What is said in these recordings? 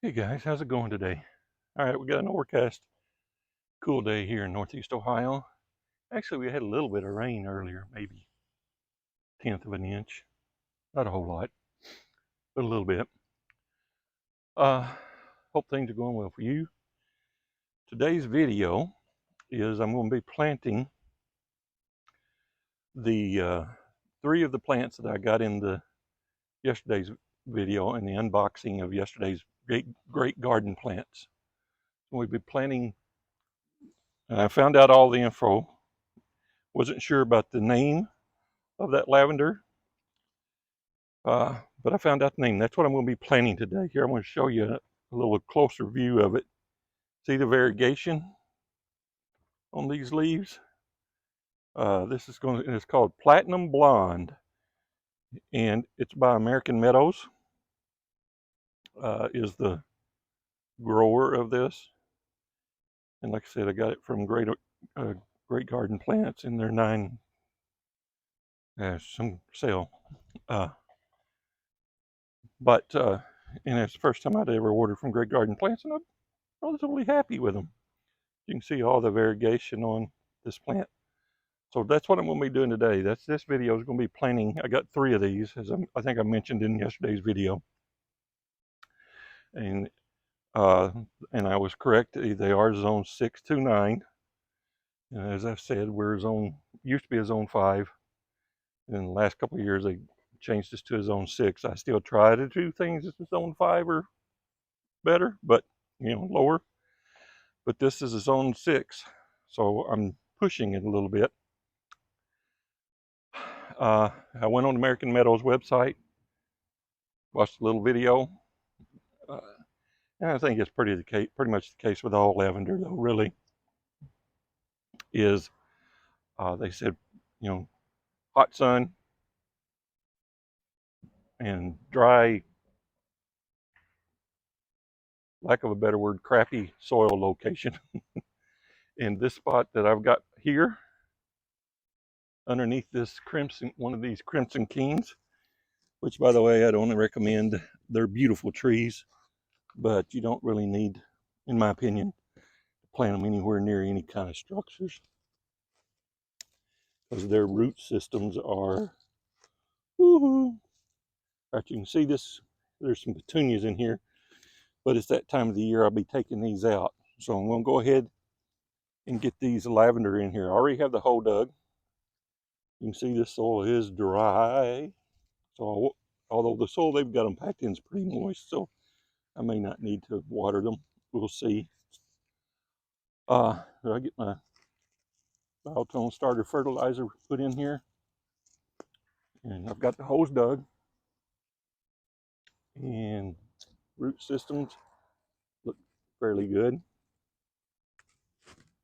Hey guys, how's it going today? All right, we got an overcast, cool day here in Northeast Ohio. Actually, we had a little bit of rain earlier, maybe 1/10 of an inch. Not a whole lot, but a little bit. Hope things are going well for you. Today's video is I'm going to be planting the 3 of the plants that I got in yesterday's video and the unboxing of yesterday's great garden plants. We'll be planting. I found out all the info. Wasn't sure about the name of that lavender, but I found out the name. That's what I'm going to be planting today. Here, I'm going to show you a little closer view of it. See the variegation on these leaves? It's called Platinum Blonde, and it's by American Meadows. Is the grower of this, and like I said, I got it from Great Garden Plants in their 9 some sale. And it's the first time I'd ever ordered from Great Garden Plants, and I'm relatively happy with them. You can see all the variegation on this plant. So that's what I'm going to be doing today. This video is going to be planting. I got 3 of these, as I think I mentioned in yesterday's video. And I was correct. They are zone 6 to 9. And as I said, used to be a zone 5. And in the last couple of years, they changed this to a zone 6. I still try to do things as a zone 5 or better, but lower. But this is a zone 6, so I'm pushing it a little bit. I went on American Meadows website, watched a little video, and I think it's pretty much the case with all lavender, though. Really, is they said, hot sun and dry, lack of a better word, crappy soil location. And this spot that I've got here, underneath this one of these Crimson Kings, which, by the way, I'd only recommend. They're beautiful trees, but you don't really need, in my opinion, to plant them anywhere near any kind of structures, because their root systems are, woohoo. Right, you can see this. There's some petunias in here, but it's that time of the year I'll be taking these out. So I'm going to go ahead and get these lavender in here. I already have the hole dug. You can see this soil is dry. So although the soil they've got them packed in is pretty moist, so I may not need to water them. We'll see. I get my Biotone starter fertilizer put in here, and I've got the hose dug, and root systems look fairly good.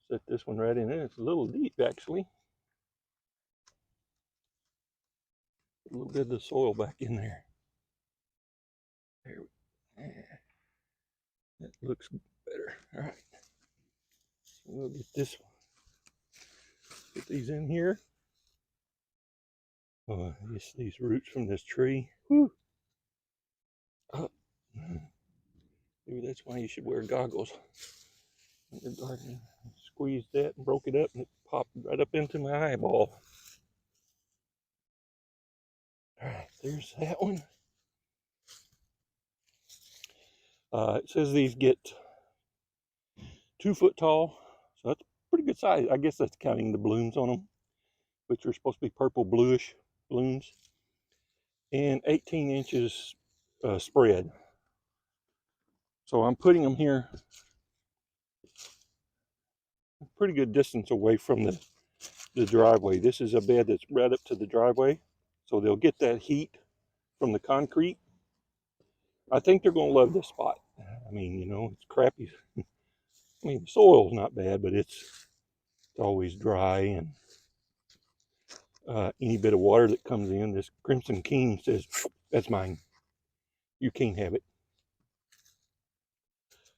Set this one right in there. It's a little deep, actually. A little bit of the soil back in there. There, that looks better. All right, we'll get this one. Get these in here. These roots from this tree. Whew. Maybe that's why you should wear goggles in the garden. Squeezed that and broke it up, and it popped right up into my eyeball. All right, there's that one. It says these get 2 foot tall, so that's pretty good size. I guess that's counting the blooms on them, which are supposed to be purple bluish blooms, and 18 inches spread. So I'm putting them here a pretty good distance away from the driveway. This is a bed that's right up to the driveway, so they'll get that heat from the concrete. I think they're going to love this spot. I mean, it's crappy. I mean, the soil's not bad, but it's always dry, and any bit of water that comes in, this Crimson King says, that's mine. You can't have it.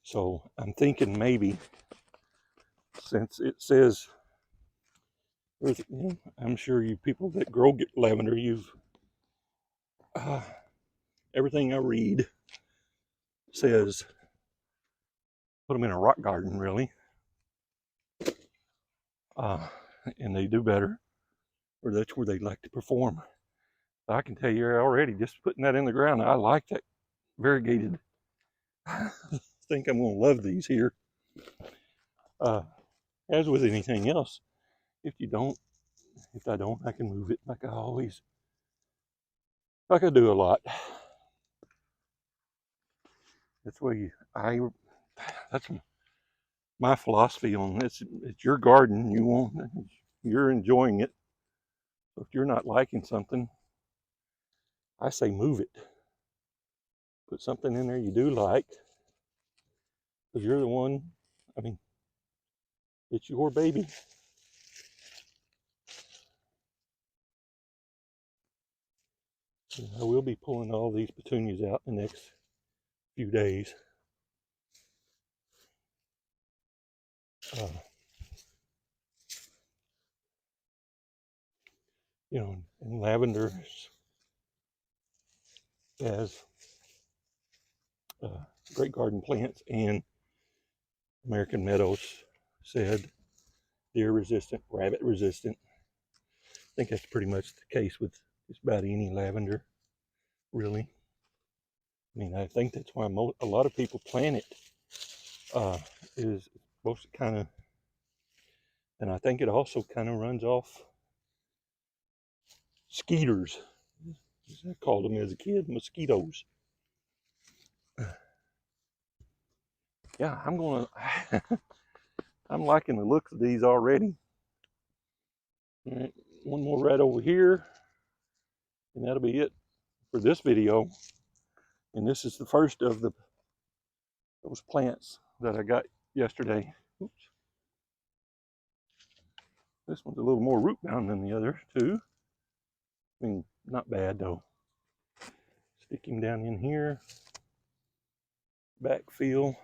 So I'm thinking maybe, since it says, I'm sure you people that grow lavender, everything I read says put them in a rock garden, really. And they do better, or that's where they like to perform. I can tell you already, just putting that in the ground, I like that variegated. I think I'm going to love these here. As with anything else, if I don't, I can move it like I do a lot. That's that's my philosophy on this. It's your garden. You're enjoying it. So if you're not liking something, I say move it. Put something in there you do like, because you're the one. I mean, it's your baby. I will be pulling all these petunias out in the next few days. Uh, and lavender has great garden plants, and American Meadows said deer resistant, rabbit resistant. I think that's pretty much the case with just about any lavender, really. I mean, I think that's why a lot of people plant it. Is supposed to kind of, and I think it also kind of runs off skeeters, as I called them as a kid, mosquitoes. Yeah, I'm liking the looks of these already. All right, one more right over here, and that'll be it for this video. And this is the first of those plants that I got yesterday. Oops. This one's a little more root bound than the other two. I mean, not bad though. Stick him down in here. Backfill.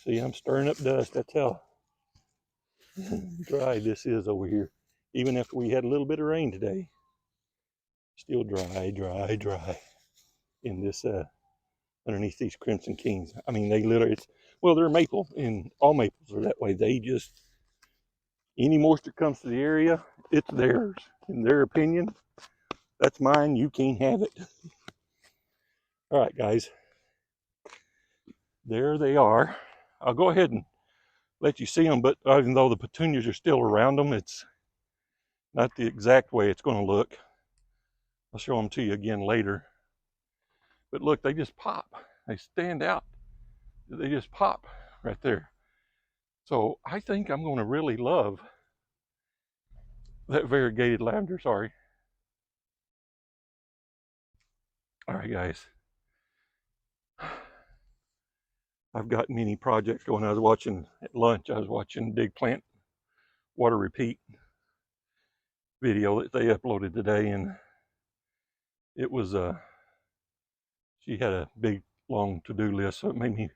See, I'm stirring up dust. That's how dry this is over here. Even after we had a little bit of rain today. Still dry in this underneath these Crimson Kings. I mean, they literally, they're maple, and all maples are that way. They just, any moisture comes to the area, it's theirs. In their opinion, that's mine, you can't have it. All right, guys, there they are. I'll go ahead and let you see them, but even though the petunias are still around them, it's not the exact way it's going to look. I'll show them to you again later. But look, they just pop. They stand out. They just pop right there. So I think I'm going to really love that variegated lavender. Sorry. All right, guys. I've got many projects going. I was watching at lunch. I was watching Big Plant Water Repeat video that they uploaded today, and it was she had a big long to-do list, so it made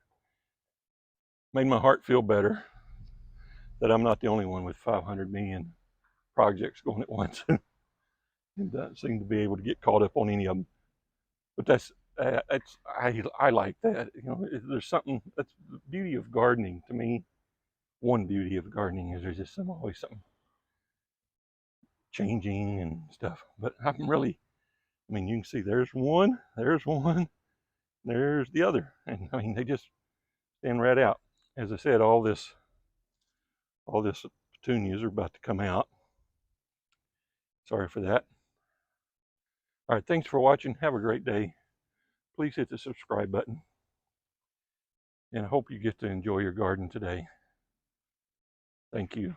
my heart feel better that I'm not the only one with 500 million projects going at once. And don't seem to be able to get caught up on any of them. But that's I like that. There's something, that's the beauty of gardening to me. One beauty of gardening is there's just always something changing and stuff. But I'm really, I mean, you can see there's one, there's the other, and I mean they just stand right out. As I said, all this petunias are about to come out. Sorry for that. All right, thanks for watching. Have a great day. Please hit the subscribe button. And I hope you get to enjoy your garden today. Thank you.